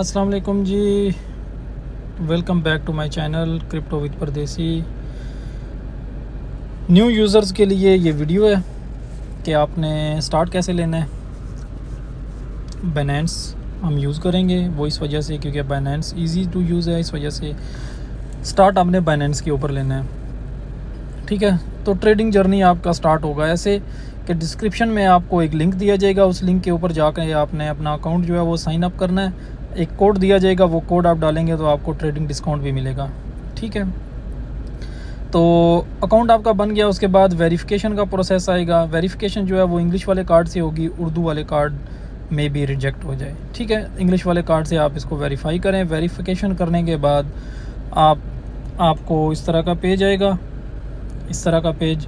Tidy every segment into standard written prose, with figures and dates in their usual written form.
अस्सलाम वालेकुम जी। Welcome back to my channel crypto with Pardesi. New users के लिए ये वीडियो है कि आपने स्टार्ट कैसे लेना है। बाइनेंस हम यूज़ करेंगे वो इस वजह से क्योंकि बाइनेंस इजी टू यूज़ है, इस वजह से स्टार्ट आपने बाइनेंस के ऊपर लेना है। ठीक है, तो ट्रेडिंग जर्नी आपका स्टार्ट होगा ऐसे कि डिस्क्रिप्शन में आपको एक लिंक दिया जाएगा, उस लिंक के ऊपर जाकर आपने अपना अकाउंट जो है वो साइन अप करना है। एक कोड दिया जाएगा, वो कोड आप डालेंगे तो आपको ट्रेडिंग डिस्काउंट भी मिलेगा। ठीक है, तो अकाउंट आपका बन गया, उसके बाद वेरिफिकेशन का प्रोसेस आएगा। वेरिफिकेशन जो है वो इंग्लिश वाले कार्ड से होगी, उर्दू वाले कार्ड में भी रिजेक्ट हो जाए। ठीक है, इंग्लिश वाले कार्ड से आप इसको वेरीफाई करें। वेरिफिकेशन करने के बाद आपको इस तरह का पेज आएगा, इस तरह का पेज।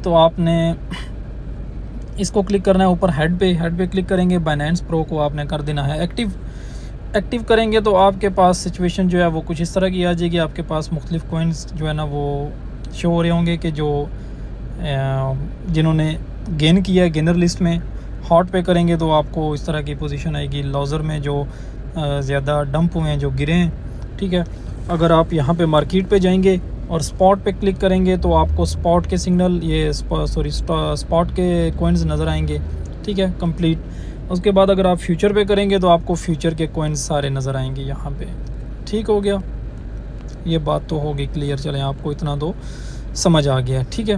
तो आपने इसको क्लिक करना है ऊपर हेड पे क्लिक करेंगे। बाइनेंस प्रो को आपने कर देना है एक्टिव करेंगे तो आपके पास सिचुएशन जो है वो कुछ इस तरह की आ जाएगी। आपके पास मुख्तलिफ कॉइन्स जो है ना वो शो हो रहे होंगे कि जो जिन्होंने गेन किया है गेनर लिस्ट में। हॉट पे करेंगे तो आपको इस तरह की पोजीशन आएगी। लॉजर में जो ज़्यादा डंप हुए हैं, जो गिरे हैं। ठीक है, अगर आप यहाँ पे मार्केट पे जाएंगे और स्पॉट पे क्लिक करेंगे तो आपको स्पॉट के सिग्नल स्पॉट के कॉइन्स नज़र आएंगे। ठीक है, कंप्लीट। उसके बाद अगर आप फ्यूचर पे करेंगे तो आपको फ्यूचर के कॉइन्स सारे नज़र आएंगे यहाँ पे। ठीक हो गया, ये बात तो होगी क्लियर। चलें, आपको इतना तो समझ आ गया। ठीक है,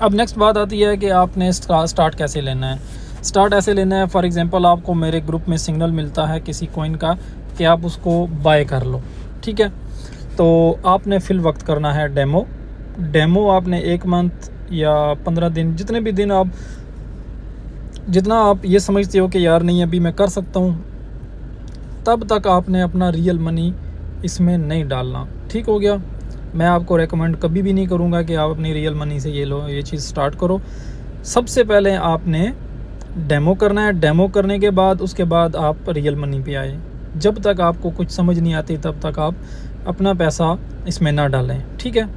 अब नेक्स्ट बात आती है कि आपने स्टार्ट कैसे लेना है। स्टार्ट ऐसे लेना है, फॉर एग्ज़ाम्पल आपको मेरे ग्रुप में सिग्नल मिलता है किसी कॉइन का कि आप उसको बाय कर लो। ठीक है, तो आपने फिल वक्त करना है डेमो आपने 1 मंथ या 15 दिन, जितने भी दिन जितना आप ये समझते हो कि यार नहीं अभी मैं कर सकता हूँ, तब तक आपने अपना रियल मनी इसमें नहीं डालना। ठीक हो गया, मैं आपको रेकमेंड कभी भी नहीं करूँगा कि आप अपनी रियल मनी से ये चीज़ स्टार्ट करो। सबसे पहले आपने डेमो करना है। डेमो करने के बाद उसके बाद आप रियल मनी पे आए। जब तक आपको कुछ समझ नहीं आती तब तक आप अपना पैसा इसमें ना डालें। ठीक है,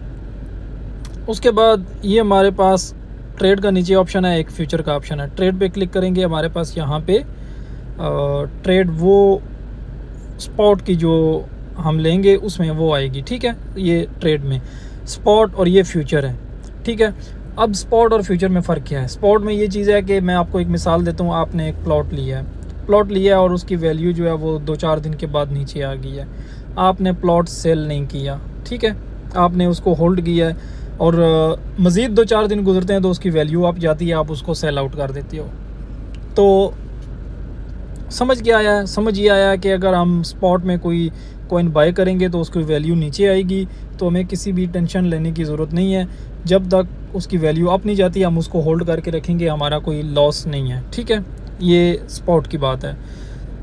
उसके बाद ये हमारे पास ट्रेड का नीचे ऑप्शन है, एक फ्यूचर का ऑप्शन है। ट्रेड पे क्लिक करेंगे, हमारे पास यहाँ पे ट्रेड वो स्पॉट की जो हम लेंगे उसमें वो आएगी। ठीक है, ये ट्रेड में स्पॉट और ये फ्यूचर है। ठीक है, अब स्पॉट और फ्यूचर में फ़र्क क्या है। स्पॉट में ये चीज़ है कि मैं आपको एक मिसाल देता हूँ। आपने एक प्लॉट लिया है और उसकी वैल्यू जो है वो 2-4 दिन के बाद नीचे आ गई है। आपने प्लॉट सेल नहीं किया। ठीक है, आपने उसको होल्ड किया है और मज़ीद 2-4 दिन गुजरते हैं तो उसकी वैल्यू आप जाती है, आप उसको सेल आउट कर देते हो। तो समझ ये आया कि अगर हम स्पॉट में कोई कॉइन बाय करेंगे तो उसकी वैल्यू नीचे आएगी, तो हमें किसी भी टेंशन लेने की ज़रूरत नहीं है। जब तक उसकी वैल्यू अप नहीं जाती हम उसको होल्ड करके रखेंगे, हमारा कोई लॉस नहीं है। ठीक है, ये स्पॉट की बात है।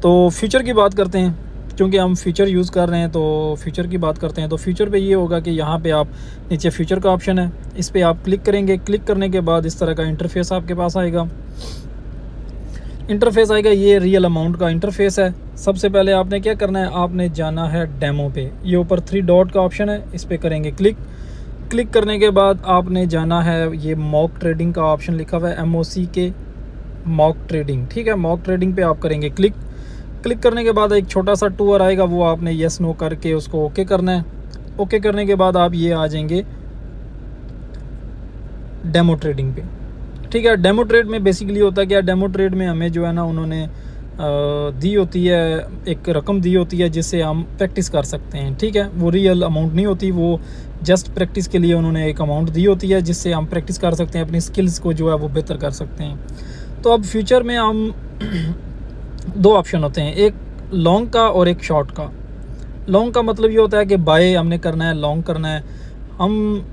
तो फ्यूचर की बात करते हैं, क्योंकि हम फ्यूचर यूज़ कर रहे हैं तो फ्यूचर की बात करते हैं। तो फ्यूचर पे ये होगा कि यहाँ पे आप नीचे फ्यूचर का ऑप्शन है, इस पर आप क्लिक करेंगे। क्लिक करने के बाद इस तरह का इंटरफेस आपके पास आएगा। ये रियल अमाउंट का इंटरफेस है। सबसे पहले आपने क्या करना है, आपने जाना है डेमो पे। ये ऊपर 3 डॉट का ऑप्शन है, इस पर करेंगे क्लिक करने के बाद आपने जाना है, ये मॉक ट्रेडिंग का ऑप्शन लिखा हुआ है, MOCK मॉक ट्रेडिंग। ठीक है, मॉक ट्रेडिंग पे आप करेंगे क्लिक करने के बाद एक छोटा सा टूर आएगा, वो आपने येस नो करके उसको ओके करना है। ओके करने के बाद आप ये आ जाएंगे डेमो ट्रेडिंग पे। ठीक है, डेमो ट्रेड में बेसिकली होता है क्या, डेमो ट्रेड में हमें जो है ना उन्होंने दी होती है, एक रकम दी होती है जिससे हम प्रैक्टिस कर सकते हैं। ठीक है, वो रियल अमाउंट नहीं होती, वो जस्ट प्रैक्टिस के लिए उन्होंने एक अमाउंट दी होती है जिससे हम प्रैक्टिस कर सकते हैं, अपनी स्किल्स को जो है वो बेहतर कर सकते हैं। तो अब फ्यूचर में हम 2 ऑप्शन होते हैं, एक लॉन्ग का और एक शॉर्ट का। लॉन्ग का मतलब ये होता है कि बाय हमने करना है, लॉन्ग करना है। हम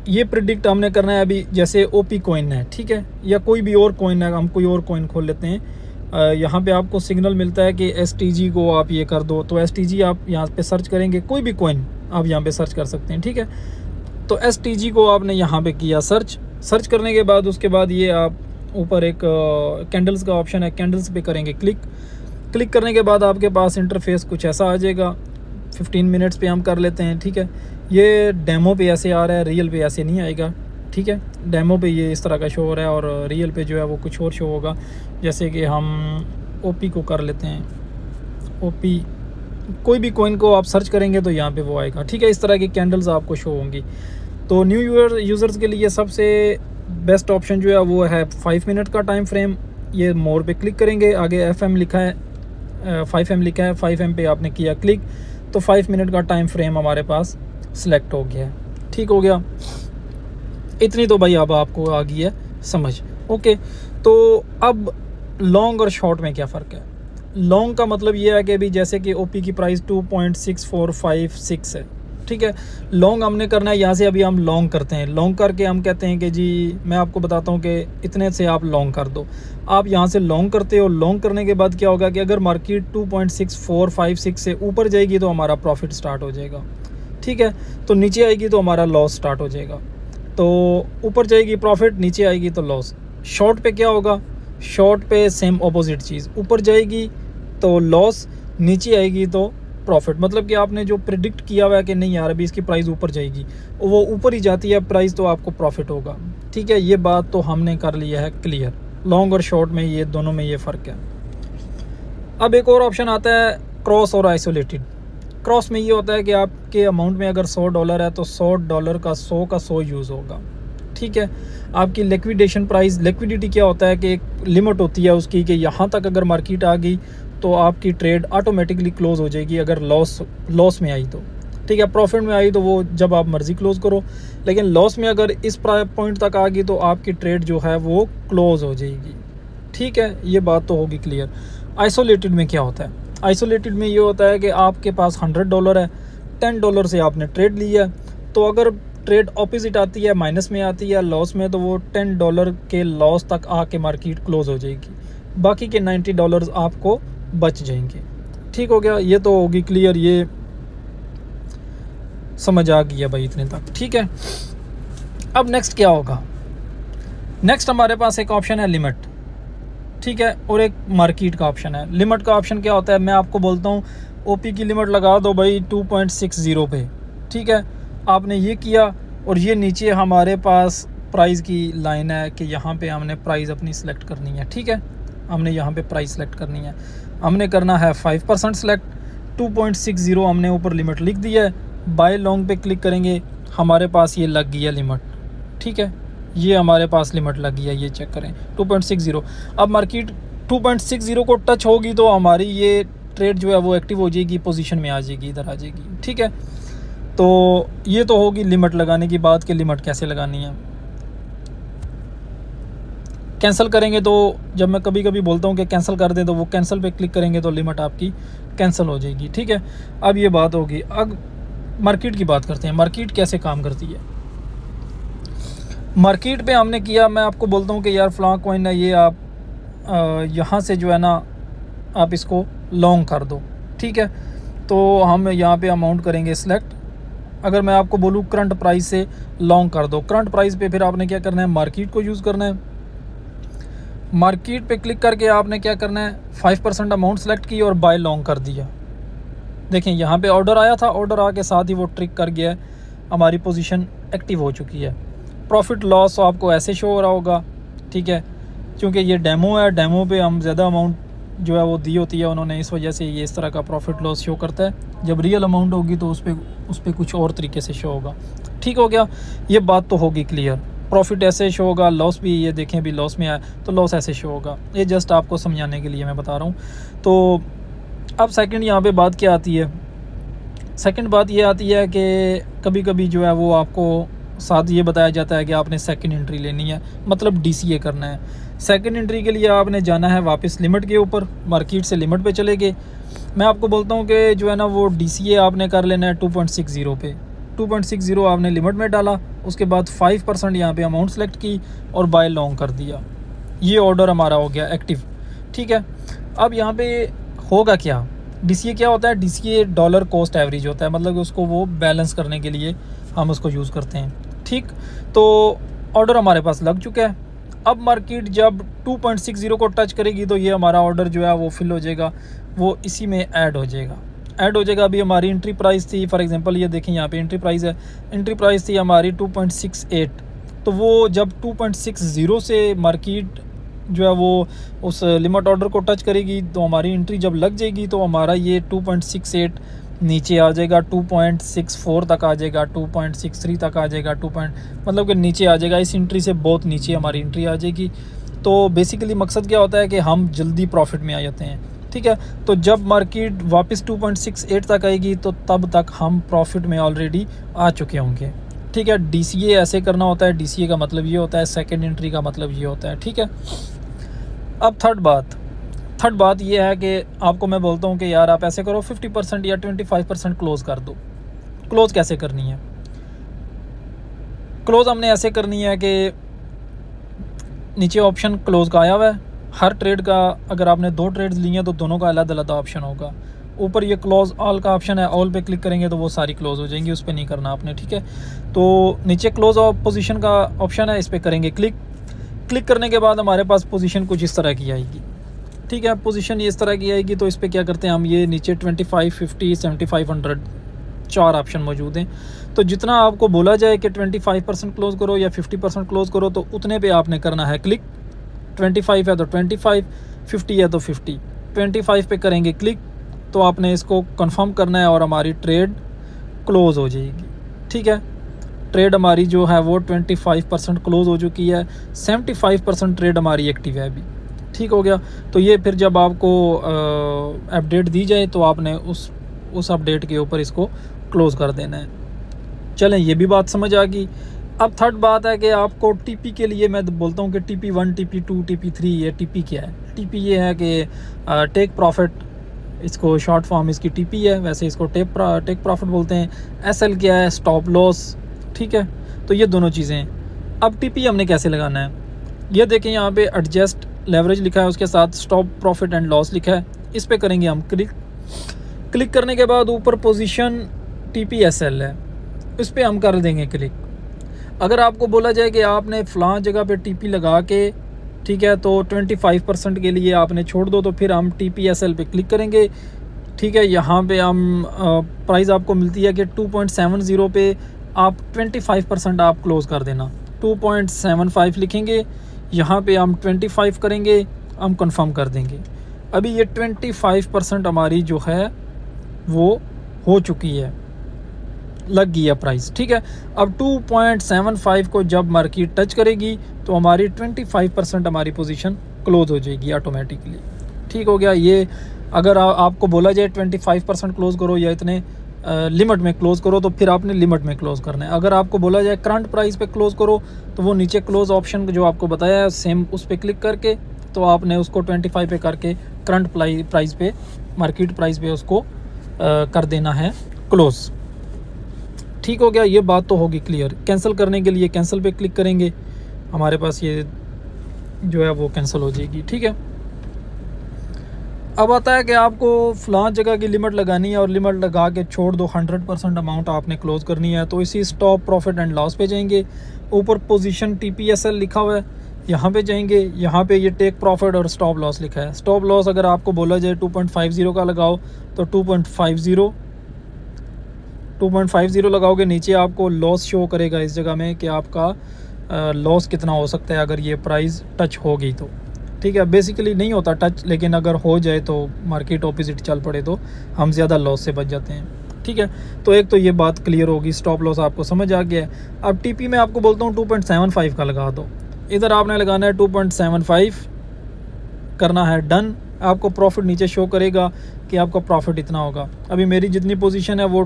ये प्रिडिक्ट हमने करना है अभी, जैसे OP कॉइन है, ठीक है, या कोई भी और कॉइन है, हम कोई और कॉइन खोल लेते हैं। यहाँ पे आपको सिग्नल मिलता है कि STG को आप ये कर दो, तो STG आप यहाँ पे सर्च करेंगे, कोई भी कॉइन आप यहाँ पे सर्च कर सकते हैं। ठीक है, तो STG को आपने यहाँ पे किया सर्च करने के बाद उसके बाद ये आप ऊपर एक कैंडल्स का ऑप्शन है, कैंडल्स पे करेंगे क्लिक करने के बाद आपके पास इंटरफेस कुछ ऐसा आ जाएगा। 15 मिनट्स पे हम कर लेते हैं। ठीक है, ये डेमो पे ऐसे आ रहा है, रियल पे ऐसे नहीं आएगा। ठीक है, डेमो पे ये इस तरह का शो हो रहा है और रियल पे जो है वो कुछ और शो होगा। जैसे कि हम OP को कर लेते हैं, OP कोई भी कॉइन को आप सर्च करेंगे तो यहाँ पे वो आएगा, ठीक है। इस तरह की कैंडल्स आपको शो होंगी। तो न्यू यूज़र्स के लिए सबसे बेस्ट ऑप्शन जो है वो है 5 मिनट का टाइम फ्रेम। ये मोर पे क्लिक करेंगे, आगे FM लिखा है, 5M लिखा है, 5M पे आपने किया क्लिक तो 5 मिनट का टाइम फ्रेम हमारे पास सिलेक्ट हो गया है, ठीक हो गया। इतनी तो भाई अब आपको आ गई है समझ, ओके। तो अब लॉन्ग और शॉर्ट में क्या फ़र्क है? लॉन्ग का मतलब ये है कि अभी जैसे कि OP की प्राइस 2.6456 है, ठीक है। लॉन्ग हमने करना है, यहाँ से अभी हम लॉन्ग करते हैं। लॉन्ग करके हम कहते हैं कि जी मैं आपको बताता हूँ कि इतने से आप लॉन्ग कर दो। आप यहाँ से लॉन्ग करते हो। लॉन्ग करने के बाद क्या होगा कि अगर मार्केट 2.6456 से ऊपर जाएगी तो हमारा प्रॉफिट स्टार्ट हो जाएगा, ठीक है। तो नीचे आएगी तो हमारा लॉस स्टार्ट हो जाएगा। तो ऊपर जाएगी प्रॉफिट, नीचे आएगी तो लॉस। शॉर्ट पे क्या होगा? शॉर्ट पे सेम ऑपोजिट चीज़, ऊपर जाएगी तो लॉस, नीचे आएगी तो प्रॉफिट। मतलब कि आपने जो प्रिडिक्ट किया हुआ है कि नहीं यार अभी इसकी प्राइस ऊपर जाएगी, वो ऊपर ही जाती है प्राइस तो आपको प्रॉफिट होगा, ठीक है। ये बात तो हमने कर लिया है क्लियर। लॉन्ग और शॉर्ट में ये दोनों में ये फ़र्क है। अब एक और ऑप्शन आता है क्रॉस और आइसोलेटेड। क्रॉस में ये होता है कि आपके अमाउंट में अगर $100 है तो $100 का 100 यूज़ होगा, ठीक है। आपकी लिक्विडेशन प्राइस, लिक्विडिटी क्या होता है कि एक लिमिट होती है उसकी कि यहाँ तक अगर मार्केट आ गई तो आपकी ट्रेड ऑटोमेटिकली क्लोज़ हो जाएगी। अगर लॉस में आई तो ठीक है, प्रॉफिट में आई तो वो जब आप मर्ज़ी क्लोज़ करो, लेकिन लॉस में अगर इस पॉइंट तक आ गई तो आपकी ट्रेड जो है वो क्लोज़ हो जाएगी, ठीक है। ये बात तो होगी क्लियर। आइसोलेटेड में क्या होता है? आइसोलेटेड में ये होता है कि आपके पास $100 है, $10 से आपने ट्रेड लिया, तो अगर ट्रेड ऑपोजिट आती है, माइनस में आती है, लॉस में, तो वो $10 के लॉस तक आके मार्केट क्लोज़ हो जाएगी। बाकी के $90 आपको बच जाएंगे, ठीक हो गया। ये तो होगी क्लियर, ये समझ आ गई है भाई इतने तक, ठीक है। अब नेक्स्ट क्या होगा? नेक्स्ट हमारे पास एक ऑप्शन है लिमिट, ठीक है, और एक मार्केट का ऑप्शन है। लिमिट का ऑप्शन क्या होता है? मैं आपको बोलता हूँ OP की लिमिट लगा दो भाई 2.60 पे, ठीक है। आपने ये किया और ये नीचे हमारे पास प्राइस की लाइन है कि यहाँ पे हमने प्राइस अपनी सिलेक्ट करनी है, ठीक है। हमने यहाँ पे प्राइस सेलेक्ट करनी है, हमने करना है 5% सेलेक्ट। 2.60 हमने ऊपर लिमिट लिख दिया है। बाय लॉन्ग पे क्लिक करेंगे, हमारे पास ये लग गई है लिमिट, ठीक है। ये हमारे पास लिमिट लग गई है, ये चेक करें 2.60। अब मार्केट 2.60 को टच होगी तो हमारी ये ट्रेड जो है वो एक्टिव हो जाएगी, पोजीशन में आ जाएगी, इधर आ जाएगी, ठीक है। तो ये तो होगी लिमिट लगाने की बात कि लिमिट कैसे लगानी है। कैंसिल करेंगे तो जब मैं कभी कभी बोलता हूँ कि कैंसिल कर दें तो वो कैंसिल पे क्लिक करेंगे तो लिमिट आपकी कैंसिल हो जाएगी, ठीक है। अब ये बात होगी। अब मार्केट की बात करते हैं, मार्केट कैसे काम करती है। मार्केट पे हमने किया, मैं आपको बोलता हूँ कि यार फ़लाँ कॉइन है, ये आप यहाँ से जो है ना आप इसको लॉन्ग कर दो, ठीक है। तो हम यहाँ पे अमाउंट करेंगे सिलेक्ट। अगर मैं आपको बोलूँ करंट प्राइस से लॉन्ग कर दो, करंट प्राइस पे फिर आपने क्या करना है? मार्केट को यूज़ करना है। मार्केट पे क्लिक करके आपने क्या करना है? 5% अमाउंट सेलेक्ट की और बाय लॉन्ग कर दिया। देखें यहाँ पे ऑर्डर आया था, ऑर्डर आके साथ ही वो ट्रिक कर गया है, हमारी पोजीशन एक्टिव हो चुकी है। प्रॉफिट लॉस आपको ऐसे शो हो रहा होगा, ठीक है, क्योंकि ये डेमो है, डेमो पे हम ज़्यादा अमाउंट जो है वो दी होती है उन्होंने, इस वजह से ये इस तरह का प्रॉफिट लॉस शो करता है। जब रियल अमाउंट होगी तो उस पर कुछ और तरीके से शो होगा, ठीक हो गया। ये बात तो होगी क्लियर। प्रॉफिट ऐसे शो होगा, लॉस भी, ये देखें अभी लॉस में आया तो लॉस ऐसे शो होगा। ये जस्ट आपको समझाने के लिए मैं बता रहा हूँ। तो अब सेकंड यहाँ पे बात क्या आती है? सेकंड बात ये आती है कि कभी कभी जो है वो आपको साथ ये बताया जाता है कि आपने सेकंड एंट्री लेनी है, मतलब DCA करना है। सेकंड एंट्री के लिए आपने जाना है वापस लिमिट के ऊपर, मार्केट से लिमिट पे चले गए। मैं आपको बोलता हूँ कि जो है ना वो DCA आपने कर लेना है 2.60 पे। 2.60 आपने लिमिट में डाला, उसके बाद 5% यहाँ पे अमाउंट सेलेक्ट की और बाय लॉन्ग कर दिया। ये ऑर्डर हमारा हो गया एक्टिव, ठीक है। अब यहाँ पे होगा क्या? DCA क्या होता है? DCA डॉलर कॉस्ट एवरेज होता है, मतलब उसको वो बैलेंस करने के लिए हम उसको यूज़ करते हैं, ठीक। तो ऑर्डर हमारे पास लग चुका है। अब मार्केट जब 2.60 को टच करेगी तो ये हमारा ऑर्डर जो है वो फिल हो जाएगा, वो इसी में ऐड हो जाएगा। अभी हमारी एंट्री प्राइस थी, फॉर एग्जांपल ये देखें यहाँ पे एंट्री प्राइस है, एंट्री प्राइस थी हमारी 2.68। तो वो जब 2.60 से मार्केट जो है वो उस लिमिट ऑर्डर को टच करेगी तो हमारी एंट्री जब लग जाएगी तो हमारा ये 2.68 नीचे आ जाएगा, 2.64 तक आ जाएगा, 2.63 तक आ जाएगा, मतलब कि नीचे आ जाएगा। इस एंट्री से बहुत नीचे हमारी एंट्री आ जाएगी। तो बेसिकली मकसद क्या होता है कि हम जल्दी प्रॉफिट में आ जाते हैं, ठीक है। तो जब मार्केट वापस 2.68 तक आएगी तो तब तक हम प्रॉफिट में ऑलरेडी आ चुके होंगे, ठीक है। DCA ऐसे करना होता है। DCA का मतलब ये होता है, सेकंड एंट्री का मतलब ये होता है, ठीक है। अब थर्ड बात ये है कि आपको मैं बोलता हूँ कि यार आप ऐसे करो 50% या 25% क्लोज़ कर दो। क्लोज़ कैसे करनी है? क्लोज़ हमने ऐसे करनी है कि नीचे ऑप्शन क्लोज़ का आया हुआ है। हर ट्रेड का अगर आपने 2 ट्रेड्स लिए हैं तो दोनों का अलग-अलग ऑप्शन होगा। ऊपर ये क्लोज़ ऑल का ऑप्शन है, ऑल पे क्लिक करेंगे तो वो सारी क्लोज़ हो जाएंगी, उस पर नहीं करना आपने, ठीक है। तो नीचे क्लोज़ पोजीशन का ऑप्शन है, इस पर करेंगे क्लिक करने के बाद हमारे पास पोजीशन कुछ इस तरह की आएगी, ठीक है। पोजीशन ये इस तरह की आएगी तो इस पर क्या करते हैं हम, ये नीचे 25, 50, 75, 100 4 ऑप्शन मौजूद हैं। तो जितना आपको बोला जाए कि 25% क्लोज़ करो या 50% क्लोज़ करो तो उतने पे आपने करना है क्लिक। 25 है तो 25, 50 है तो 50। 25 पे करेंगे क्लिक तो आपने इसको कंफर्म करना है और हमारी ट्रेड क्लोज़ हो जाएगी, ठीक है। ट्रेड हमारी जो है वो 25% क्लोज़ हो चुकी है, 75% ट्रेड हमारी एक्टिव है अभी, ठीक हो गया। तो ये फिर जब आपको अपडेट दी जाए तो आपने उस अपडेट के ऊपर इसको क्लोज़ कर देना है। चलें, ये भी बात समझ आ गई। अब थर्ड बात है कि आपको टीपी के लिए मैं बोलता हूँ कि TP1, TP2, TP3, ये टीपी क्या है? टीपी ये है कि टेक प्रॉफिट, इसको शॉर्ट फॉर्म इसकी टीपी है, वैसे इसको टेक प्रॉफिट बोलते हैं। SL क्या है? स्टॉप लॉस, ठीक है। तो ये दोनों चीज़ें हैं। अब टीपी हमने कैसे लगाना है, ये देखें यहाँ पे एडजस्ट लेवरेज लिखा है, उसके साथ स्टॉप प्रॉफिट एंड लॉस लिखा है। इस पर करेंगे हम क्लिक करने के बाद ऊपर पोजीशन TPSL है, इस पर हम कर देंगे क्लिक। अगर आपको बोला जाए कि आपने फ़लाँ जगह पे टीपी लगा के, ठीक है, तो 25% के लिए आपने छोड़ दो, तो फिर हम TPSL पे क्लिक करेंगे, ठीक है। यहाँ पे हम प्राइस आपको मिलती है कि 2.70 पे आप 25% आप क्लोज़ कर देना। 2.75 लिखेंगे, यहाँ पे हम 25 करेंगे, हम कंफर्म कर देंगे। अभी ये 25% हमारी जो है वो हो चुकी है, लग गई है प्राइस, ठीक है। अब 2.75 को जब मार्केट टच करेगी तो हमारी 25% हमारी पोजीशन क्लोज़ हो जाएगी ऑटोमेटिकली, ठीक हो गया। ये अगर आपको बोला जाए 25% क्लोज़ करो या इतने लिमिट में क्लोज़ करो तो फिर आपने लिमिट में क्लोज़ करना है। अगर आपको बोला जाए करंट प्राइस पे क्लोज़ करो तो वो नीचे क्लोज़ ऑप्शन जो आपको बताया है सेम उस पर क्लिक करके तो आपने उसको 25 पे करके करंट प्राइस पे, मार्केट प्राइस पे उसको कर देना है क्लोज़, ठीक हो गया। ये बात तो होगी क्लियर। कैंसिल करने के लिए कैंसिल पे क्लिक करेंगे, हमारे पास ये जो है वो कैंसिल हो जाएगी, ठीक है। अब आता है कि आपको फ़लाँ जगह की लिमिट लगानी है और लिमिट लगा के छोड़ दो, 100% अमाउंट आपने क्लोज़ करनी है। तो इसी स्टॉप प्रॉफिट एंड लॉस पे जाएंगे, ऊपर पोजीशन TPSL लिखा हुआ है, यहाँ पे जाएंगे। यहाँ पे ये टेक प्रॉफिट और स्टॉप लॉस लिखा है। स्टॉप लॉस अगर आपको बोला जाए 2.50 का लगाओ तो 2.50 लगाओगे, नीचे आपको लॉस शो करेगा इस जगह में कि आपका लॉस कितना हो सकता है अगर ये प्राइस टच हो गई तो, ठीक है। बेसिकली नहीं होता टच, लेकिन अगर हो जाए तो मार्केट ऑपोजिट चल पड़े तो हम ज़्यादा लॉस से बच जाते हैं, ठीक है। तो एक तो ये बात क्लियर होगी, स्टॉप लॉस आपको समझ आ गया है। अब टीपी में आपको बोलता हूँ 2.75 का लगा दो, इधर आपने लगाना है 2.75, करना है डन। आपको प्रॉफिट नीचे शो करेगा कि आपका प्रॉफिट इतना होगा। अभी मेरी जितनी पोजीशन है वो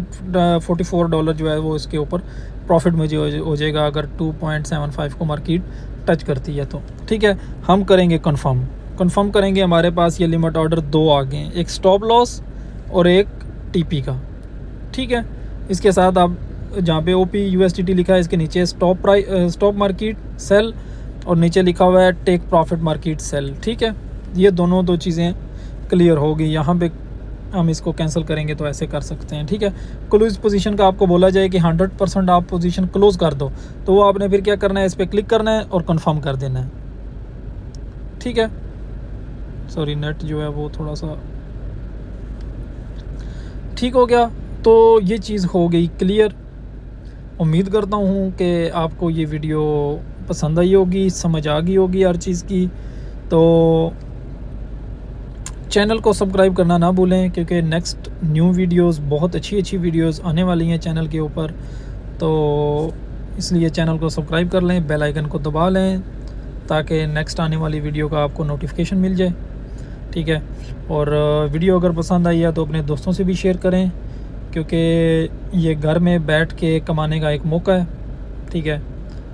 $44 जो है वो इसके ऊपर प्रॉफिट मुझे हो जाएगा अगर 2.75 को मार्केट टच करती है तो, ठीक है। हम करेंगे कंफर्म करेंगे। हमारे पास ये लिमिट ऑर्डर 2 आ गए हैं, एक स्टॉप लॉस और एक टीपी का, ठीक है। इसके साथ आप जहाँ पे OP/USDT लिखा है इसके नीचे स्टॉप मार्केट सेल और नीचे लिखा हुआ है टेक प्रॉफिट मार्केट सेल, ठीक है। ये दोनों 2 चीज़ें क्लियर हो गई। यहाँ पे हम इसको कैंसिल करेंगे तो ऐसे कर सकते हैं, ठीक है। क्लोज पोजीशन का आपको बोला जाए कि 100% आप पोजीशन क्लोज़ कर दो तो वो आपने फिर क्या करना है, इस पर क्लिक करना है और कंफर्म कर देना है, ठीक है। सॉरी, नेट जो है वो थोड़ा सा ठीक हो गया। तो ये चीज़ हो गई क्लियर। उम्मीद करता हूँ कि आपको ये वीडियो पसंद आई होगी, समझ आ गई होगी हर चीज़ की। तो चैनल को सब्सक्राइब करना ना भूलें, क्योंकि नेक्स्ट न्यू वीडियोस, बहुत अच्छी वीडियोस आने वाली हैं चैनल के ऊपर। तो इसलिए चैनल को सब्सक्राइब कर लें, बेल आइकन को दबा लें, ताकि नेक्स्ट आने वाली वीडियो का आपको नोटिफिकेशन मिल जाए, ठीक है। और वीडियो अगर पसंद आई है तो अपने दोस्तों से भी शेयर करें, क्योंकि ये घर में बैठ के कमाने का एक मौका है, ठीक है।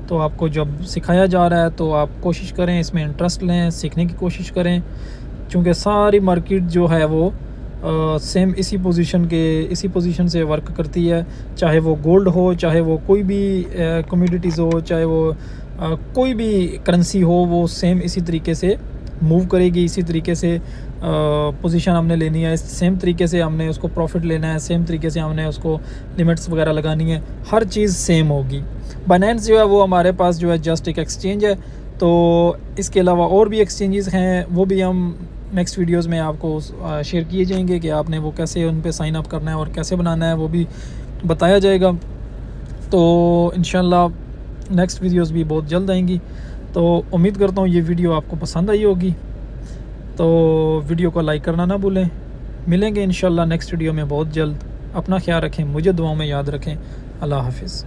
तो आपको जब सिखाया जा रहा है तो आप कोशिश करें, इसमें इंटरेस्ट लें, सीखने की कोशिश करें, क्योंकि सारी मार्केट जो है वो सेम इसी पोजीशन से वर्क करती है। चाहे वो गोल्ड हो, चाहे वो कोई भी कमोडिटीज़ हो, चाहे वो कोई भी करेंसी हो, वो सेम इसी तरीके से मूव करेगी। इसी तरीके से पोजीशन हमने लेनी है, सेम तरीके से हमने उसको प्रॉफिट लेना है, सेम तरीके से हमने उसको लिमिट्स वगैरह लगानी है, हर चीज़ सेम होगी। बाइनेंस जो है वो हमारे पास जो है जस्ट एक एक्सचेंज है। तो इसके अलावा और भी एक्सचेंजेस हैं, वो भी हम नेक्स्ट वीडियोस में आपको शेयर किए जाएंगे कि आपने वो कैसे उन पे साइन अप करना है और कैसे बनाना है, वो भी बताया जाएगा। तो इंशाल्लाह नेक्स्ट वीडियोस भी बहुत जल्द आएंगी। तो उम्मीद करता हूँ ये वीडियो आपको पसंद आई होगी। तो वीडियो को लाइक करना ना भूलें। मिलेंगे इंशाल्लाह नेक्स्ट वीडियो में बहुत जल्द। अपना ख्याल रखें, मुझे दुआओं में याद रखें। अल्लाह हाफिज़।